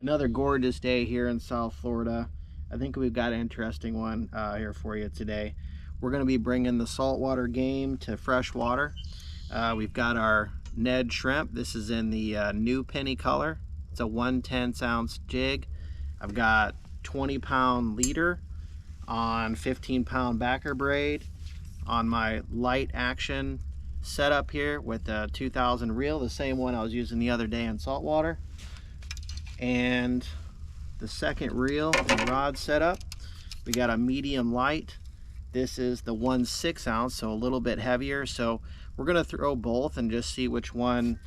Another gorgeous day here in South Florida. I think we've got an interesting one here for you today. We're going to be bringing the saltwater game to freshwater. We've got our Ned shrimp. This is in the new penny color. It's a 1/10 ounce jig. I've got 20-pound leader on 15-pound backer braid on my light action setup here with a 2000 reel, the same one I was using the other day in saltwater. And the second reel and rod setup, we got a medium light. This is the 1/6 ounce, so a little bit heavier. So we're gonna throw both and just see which one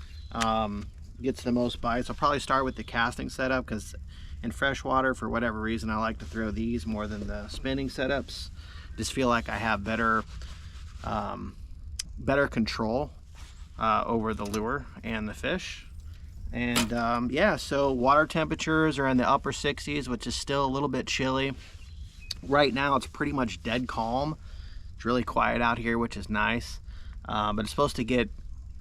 gets the most bites. I'll probably start with the casting setup because in freshwater, for whatever reason, I like to throw these more than the spinning setups. Just feel like I have better control over the lure and the fish. And yeah, so water temperatures are in the upper 60s, which is still a little bit chilly. Right now it's pretty much dead calm. It's really quiet out here, which is nice. But it's supposed to get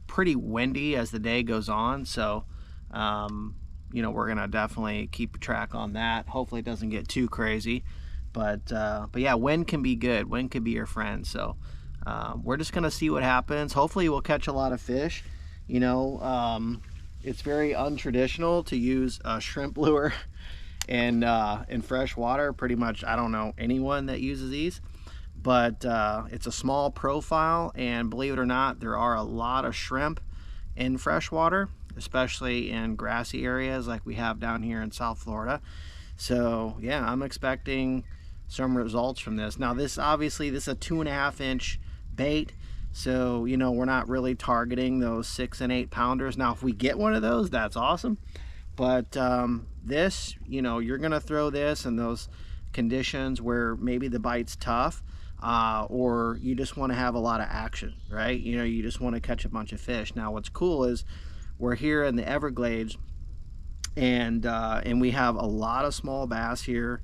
pretty windy as the day goes on. So, you know, we're gonna definitely keep track on that. Hopefully it doesn't get too crazy. But yeah, wind can be good. Wind can be your friend. So we're just gonna see what happens. Hopefully we'll catch a lot of fish. You know, it's very untraditional to use a shrimp lure in fresh water. Pretty much, I don't know anyone that uses these, but it's a small profile, and believe it or not, there are a lot of shrimp in freshwater, especially in grassy areas like we have down here in South Florida. So yeah, I'm expecting some results from this. Now this obviously, this is a 2.5 inch bait. So, you know, we're not really targeting those 6 and 8 pounders. Now, if we get one of those, that's awesome. But this, you know, you're going to throw this in those conditions where maybe the bite's tough, or you just want to have a lot of action, right? You know, you just want to catch a bunch of fish. Now, what's cool is we're here in the Everglades, and we have a lot of small bass here,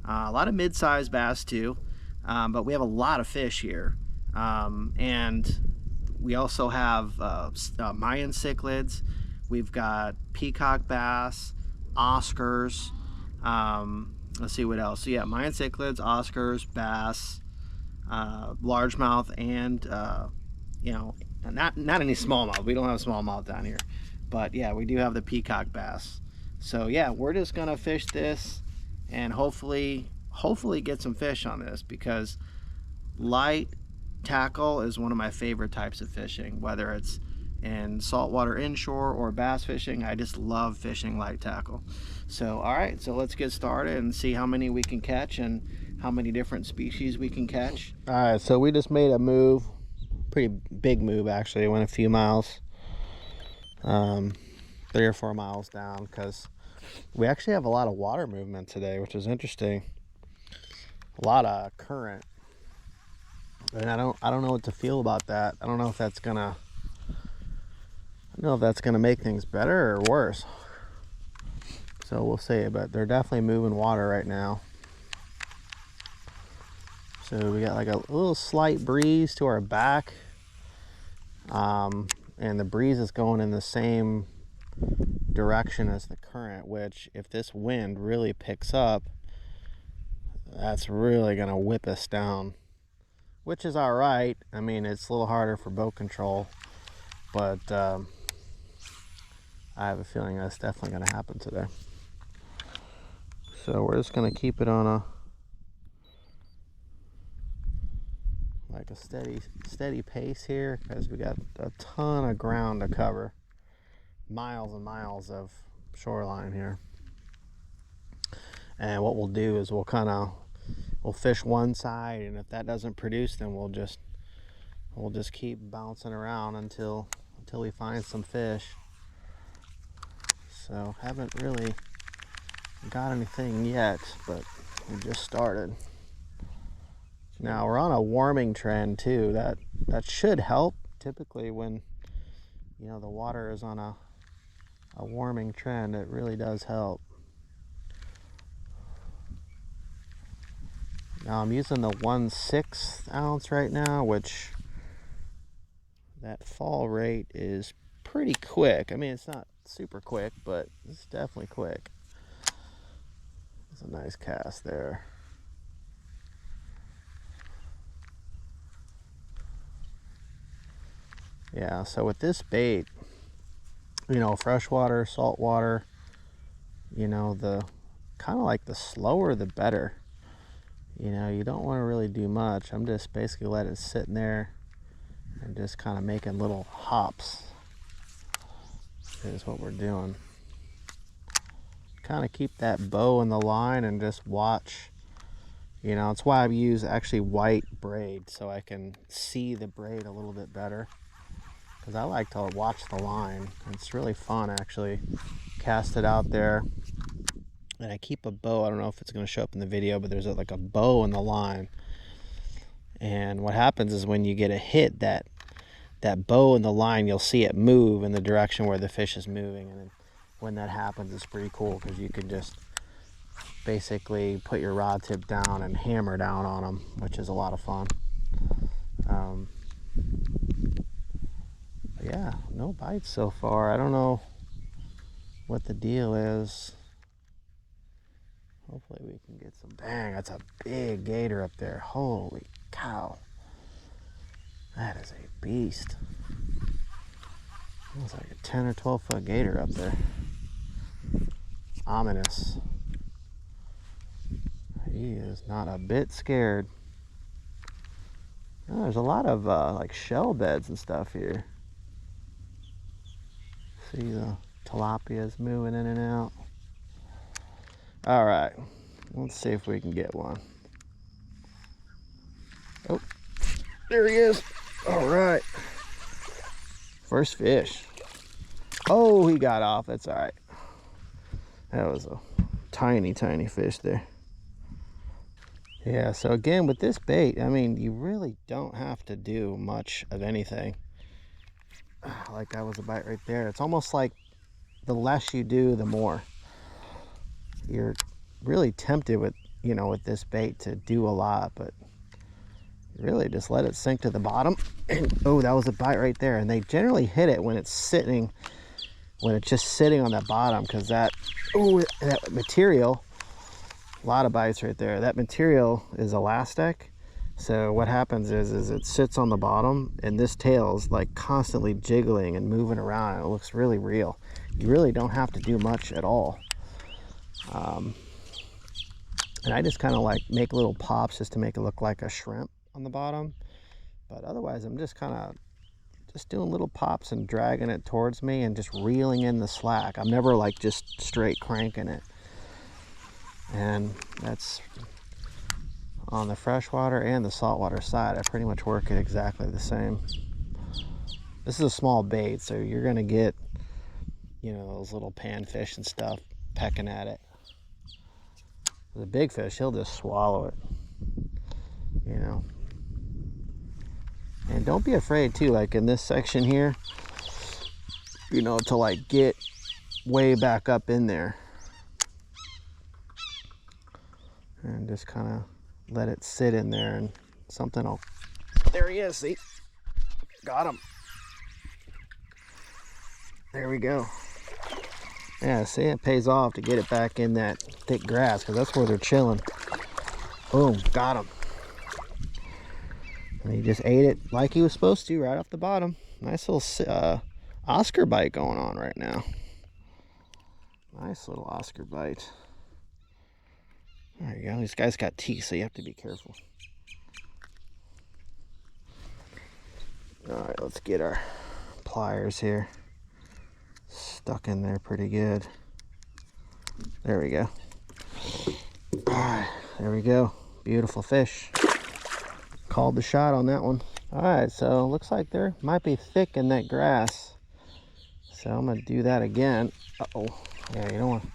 a lot of mid-sized bass too, but we have a lot of fish here. And we also have Mayan cichlids. We've got peacock bass, Oscars. Let's see what else. So yeah, Mayan cichlids, Oscars, bass, largemouth, and you know, not any smallmouth. We don't have smallmouth down here, but yeah, we do have the peacock bass. So yeah, we're just gonna fish this and hopefully get some fish on this, because light tackle is one of my favorite types of fishing, whether it's in saltwater inshore or bass fishing. I just love fishing light tackle. So all right, so let's get started and see how many we can catch and how many different species we can catch. All right, so we just made a move, pretty big move actually. It went a few miles, 3 or 4 miles down, because we actually have a lot of water movement today, which is interesting. A lot of current. And I don't know what to feel about that. I don't know if that's gonna make things better or worse. So we'll see, but they're definitely moving water right now. So we got like a little slight breeze to our back. And the breeze is going in the same direction as the current, which if this wind really picks up, that's really gonna whip us down. Which is all right. I mean, it's a little harder for boat control, but I have a feeling that's definitely going to happen today. So we're just going to keep it on a steady pace here, because we got a ton of ground to cover, miles and miles of shoreline here. And what we'll do is we'll fish one side, and if that doesn't produce, then we'll just keep bouncing around until we find some fish. So haven't really got anything yet, but we just started. Now we're on a warming trend too. That should help. Typically when, you know, the water is on a warming trend, it really does help. Now I'm using the 1/6 ounce right now, which that fall rate is pretty quick. I mean, it's not super quick, but it's definitely quick. That's a nice cast there. Yeah, so with this bait, you know, freshwater, saltwater, you know, the kind of like the slower the better. You know, you don't want to really do much. I'm just basically letting it sit in there and just kind of making little hops is what we're doing. Kind of keep that bow in the line and just watch. You know, it's why I use actually white braid so I can see the braid a little bit better. Because I like to watch the line. It's really fun actually. Cast it out there. And I keep a bow. I don't know if it's going to show up in the video, but there's like a bow in the line. And what happens is when you get a hit, that bow in the line, you'll see it move in the direction where the fish is moving. And then when that happens, it's pretty cool because you can just basically put your rod tip down and hammer down on them, which is a lot of fun. Yeah, no bites so far. I don't know what the deal is. Hopefully we can get some. Dang, that's a big gator up there. Holy cow. That is a beast. Looks like a 10 or 12 foot gator up there. Ominous. He is not a bit scared. Oh, there's a lot of like shell beds and stuff here. See the tilapias moving in and out. All right, let's see if we can get one. Oh, there he is. All right, first fish. Oh, he got off. That's all right. That was a tiny fish there. Yeah, so again, with this bait, I mean, you really don't have to do much of anything. Like that was a bite right there. It's almost like the less you do, the more. You're really tempted with, you know, with this bait to do a lot, but really just let it sink to the bottom. And oh, that was a bite right there. And they generally hit it when it's sitting, when it's just sitting on the bottom, because that material, a lot of bites right there. That material is elastic. So what happens is it sits on the bottom and this tail is like constantly jiggling and moving around, and it looks really real. You really don't have to do much at all. And I just kind of like make little pops just to make it look like a shrimp on the bottom. But otherwise I'm just kind of just doing little pops and dragging it towards me and just reeling in the slack. I'm never like just straight cranking it. And that's on the freshwater and the saltwater side. I pretty much work it exactly the same. This is a small bait, so you're gonna get, you know, those little panfish and stuff pecking at it. The big fish, he'll just swallow it, you know. And don't be afraid too, like in this section here, you know, to like get way back up in there and just kind of let it sit in there, and something will. There he is. See, got him. There we go. Yeah, see, it pays off to get it back in that thick grass, because that's where they're chilling. Boom, got him. And he just ate it like he was supposed to, right off the bottom. Nice little Oscar bite going on right now. Nice little Oscar bite. There you go. These guys got teeth, so you have to be careful. All right, let's get our pliers here. Stuck in there pretty good. There we go. All right, there we go. Beautiful fish. Called the shot on that one. All right, so looks like there might be thick in that grass. So I'm gonna do that again. Uh-oh. Yeah, you don't want.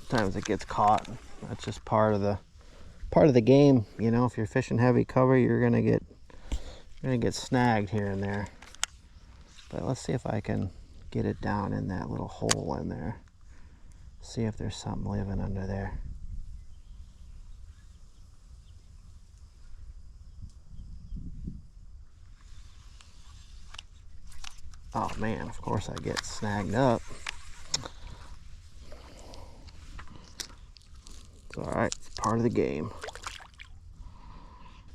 Sometimes it gets caught. That's just part of the game. You know, if you're fishing heavy cover, you're gonna get snagged here and there. But let's see if I can get it down in that little hole in there. See if there's something living under there. Oh man, of course I get snagged up. part of the game.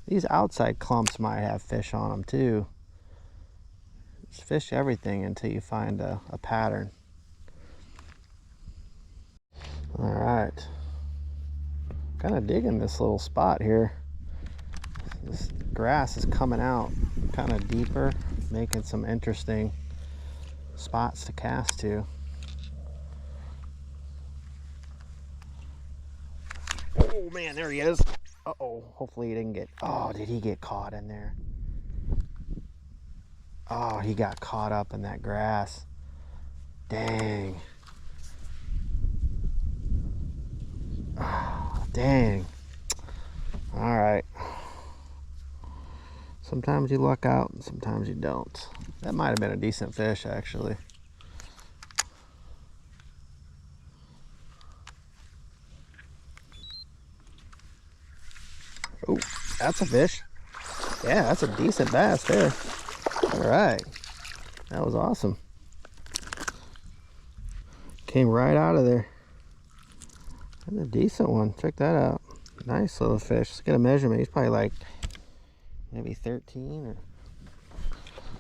These outside clumps might have fish on them too. Just fish everything until you find a pattern. All right. Kind of digging this little spot here. This grass is coming out kind of deeper, making some interesting spots to cast to. Oh man, there he is. Uh-oh, hopefully he didn't get, oh, did he get caught in there? Oh, he got caught up in that grass. Dang. Oh, dang. All right. Sometimes you luck out and sometimes you don't. That might have been a decent fish, actually. Oh, that's a fish. Yeah, that's a decent bass there. All right. That was awesome. Came right out of there. That's a decent one. Check that out. Nice little fish. Let's get a measurement. He's probably like maybe 13 or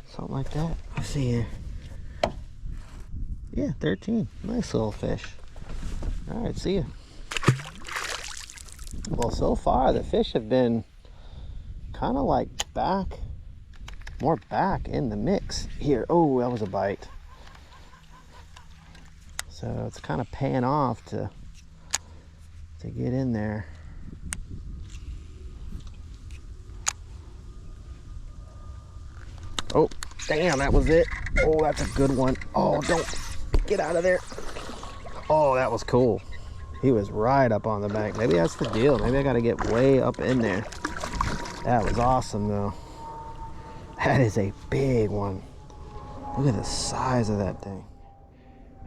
something like that. Let's see here. Yeah, 13. Nice little fish. All right, see ya. Well, so far the fish have been kind of like more back in the mix here. Oh, that was a bite. So it's kind of paying off to get in there. Oh, damn, that was it. Oh, that's a good one. Oh, don't get out of there. Oh, that was cool. He was right up on the bank. Maybe that's the deal. Maybe I got to get way up in there. That was awesome, though. That is a big one. Look at the size of that thing.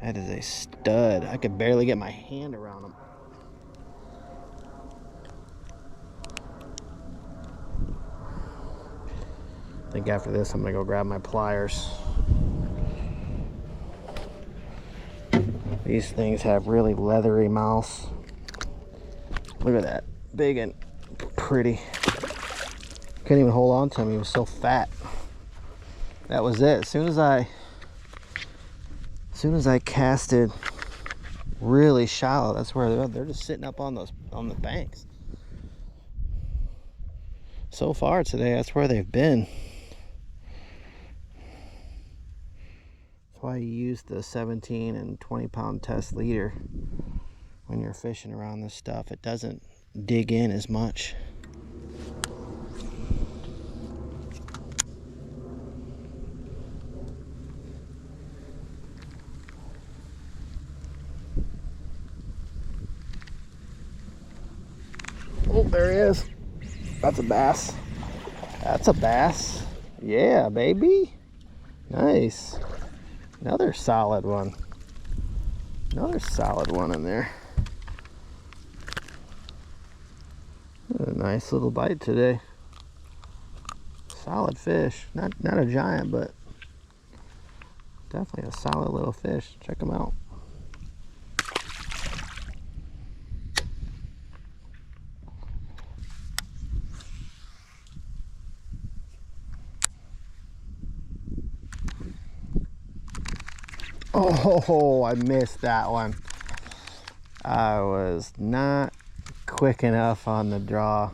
That is a stud. I could barely get my hand around him. I think after this, I'm gonna go grab my pliers. These things have really leathery mouths. Look at that, big and pretty. Couldn't even hold on to him, he was so fat. That was it. As soon as I casted really shallow, that's where they're just sitting up on the banks. So far today, that's where they've been. That's why you use the 17 and 20 pound test leader when you're fishing around this stuff. It doesn't dig in as much. Oh, there he is. That's a bass. That's a bass. Yeah, baby. Nice. Another solid one. Another solid one in there. A nice little bite today. Solid fish. Not a giant, but definitely a solid little fish. Check them out. Oh, I missed that one. I was not quick enough on the draw.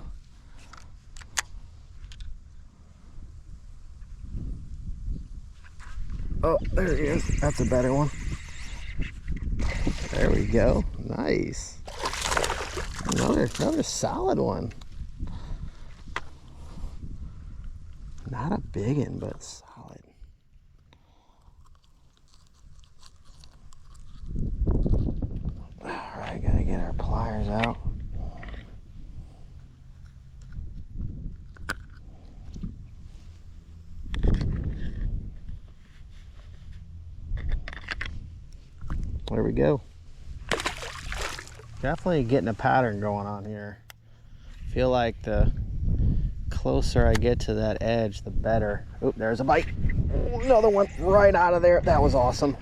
Oh, there he is. That's a better one. There we go. Nice. Another solid one. Not a big one, but solid. Alright, gotta get our pliers out. There we go. Definitely getting a pattern going on here. Feel like the closer I get to that edge, the better. Oh, there's a bite. Oh, another one right out of there. That was awesome.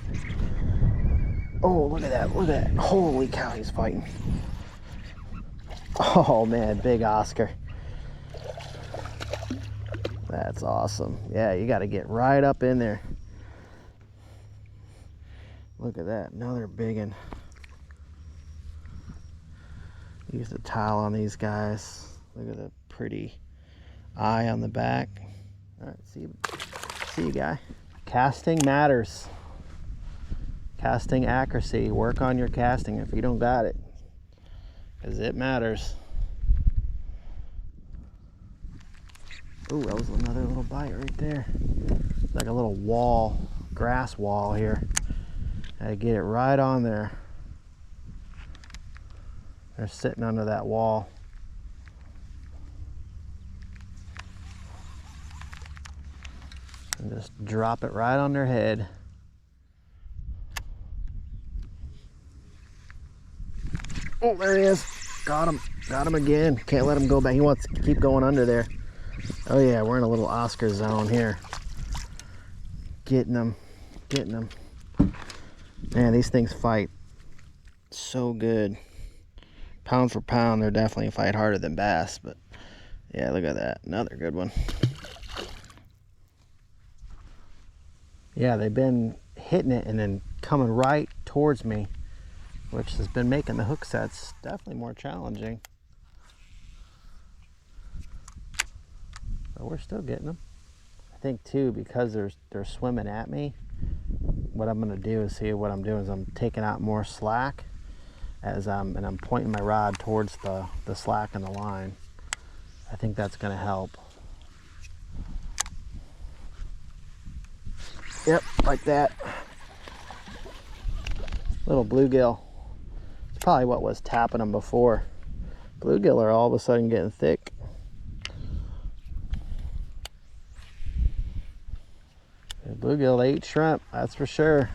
Oh, look at that. Look at that. Holy cow, he's fighting. Oh man, big Oscar. That's awesome. Yeah, you got to get right up in there. Look at that, another big one. Use the towel on these guys. Look at the pretty eye on the back. All right, see you, guy. Casting matters. Casting accuracy. Work on your casting if you don't got it, because it matters. Ooh, that was another little bite right there. It's like a little wall, grass wall here. Gotta get it right on there. They're sitting under that wall. And just drop it right on their head. Oh, there he is. Got him. Got him again. Can't let him go back. He wants to keep going under there. Oh yeah, we're in a little Oscar zone here. Getting them. Getting them. Man, these things fight so good. Pound for pound, they're definitely fight harder than bass, but yeah, look at that. Another good one. Yeah, they've been hitting it and then coming right towards me, which has been making the hook sets definitely more challenging. But we're still getting them. I think too, because they're swimming at me, what I'm gonna do is see what I'm doing is I'm taking out more slack and I'm pointing my rod towards the slack in the line. I think that's gonna help. Yep, like that. Little bluegill. It's probably what was tapping them before. Bluegill are all of a sudden getting thick. Bluegill, they eat shrimp, that's for sure.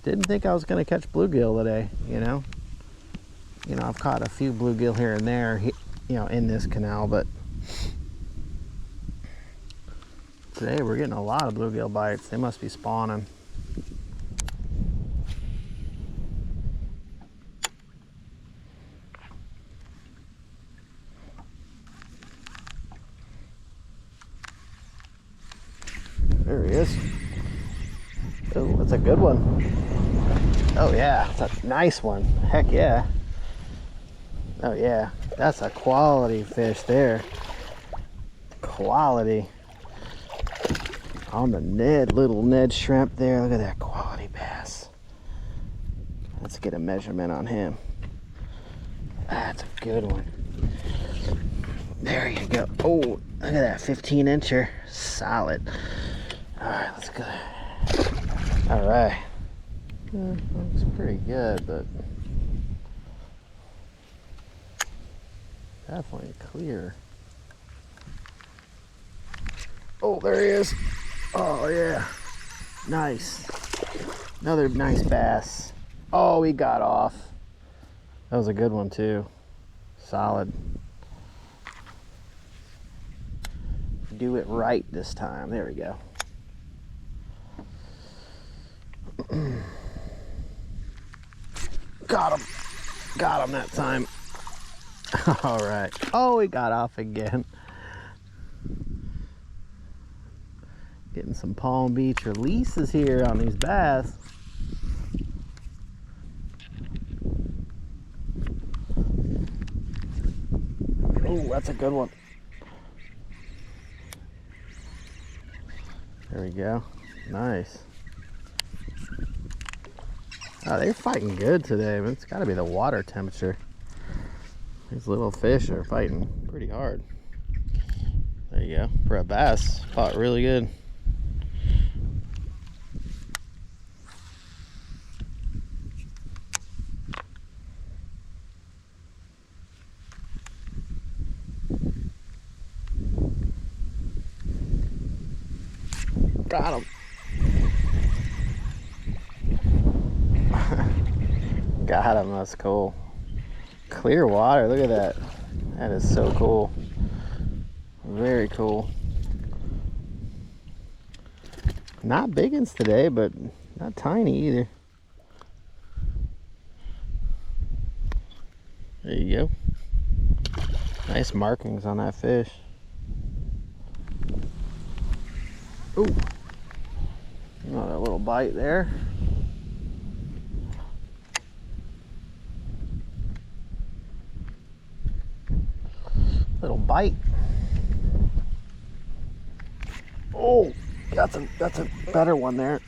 Didn't think I was going to catch bluegill today, you know. I've caught a few bluegill here and there, in this canal, but today we're getting a lot of bluegill bites. They must be spawning. There he is. Oh, that's a good one. Oh yeah, that's a nice one. Heck yeah. Oh yeah, that's a quality fish there. Quality. On the Ned, little Ned shrimp there. Look at that quality bass. Let's get a measurement on him. That's a good one. There you go. Oh, look at that 15-incher. Solid. All right, let's go. All right. Looks pretty good, but definitely clear. Oh, there he is. Oh, yeah. Nice. Another nice bass. Oh, he got off. That was a good one, too. Solid. Do it right this time. There we go. Got him. Got him that time. All right. Oh, he got off again. Getting some Palm Beach releases here on these bass. Oh, that's a good one. There we go. Nice. Oh, they're fighting good today, but it's got to be the water temperature. These little fish are fighting pretty hard. There you go. For a bass, fought really good. Got him. Got him, that's cool. Clear water, look at that. That is so cool. Very cool. Not big ones today, but not tiny either. There you go. Nice markings on that fish. Ooh, another little bite there. Little bite. Oh, that's a better one there.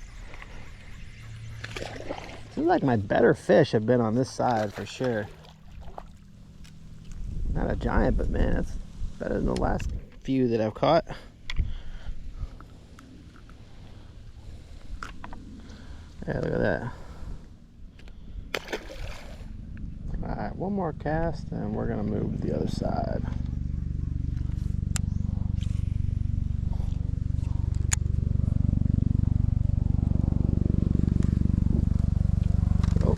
Seems like my better fish have been on this side for sure. Not a giant, but man, that's better than the last few that I've caught. Yeah, look at that. All right, one more cast and we're gonna move to the other side. Oh,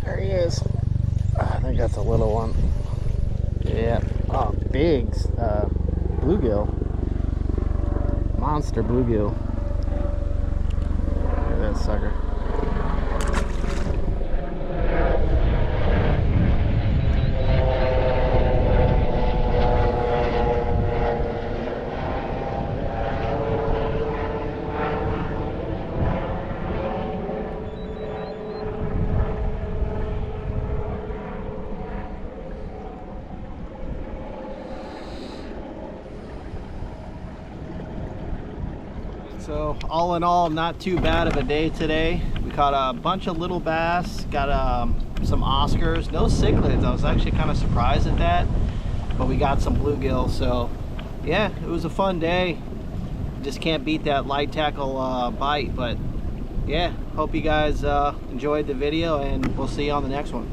there he is. I think that's a little one. Yeah, oh, big bluegill. Monster bluegill. Look at that sucker. So all in all, not too bad of a day today. We caught a bunch of little bass, got some Oscars, no cichlids. I was actually kind of surprised at that, but we got some bluegill. So yeah, it was a fun day. Just can't beat that light tackle bite, but yeah, hope you guys enjoyed the video and we'll see you on the next one.